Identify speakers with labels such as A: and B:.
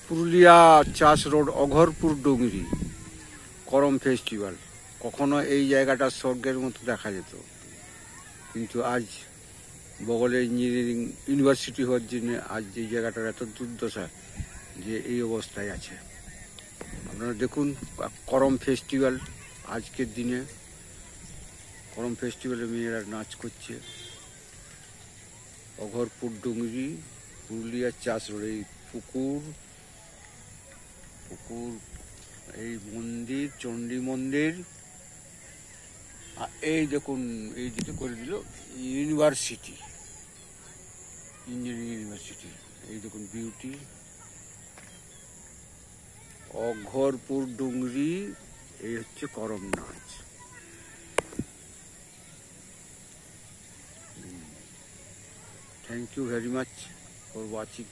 A: পুরুলিয়া চাষ রোড অঘরপুর ডুংরি করম ফেস্টিভ্যাল। কখনো এই জায়গাটা স্বর্গের মতো দেখা যেত, কিন্তু আজ বগলে ইঞ্জিনিয়ারিং ইউনিভার্সিটি হওয়ার জন্য আজ এই জায়গাটার এত দুর্দশা যে এই অবস্থায় আছে। আপনারা দেখুন করম ফেস্টিভ্যাল, আজকের দিনে করম ফেস্টিভ্যালে মেয়েরা নাচ করছে। অঘরপুর ডুংরি পুরুলিয়ার চাষ রোড, এই পুকুর এই মন্দির চণ্ডী মন্দির, এই দেখুন এই দিকে করে দিল ইউনিভার্সিটি, ইঞ্জিনিয়ারিং ইউনিভার্সিটি। এই দেখুন বিউটি অঘরপুর ডুংরি, এই হচ্ছে করম নাচ। Thank you very much for watching.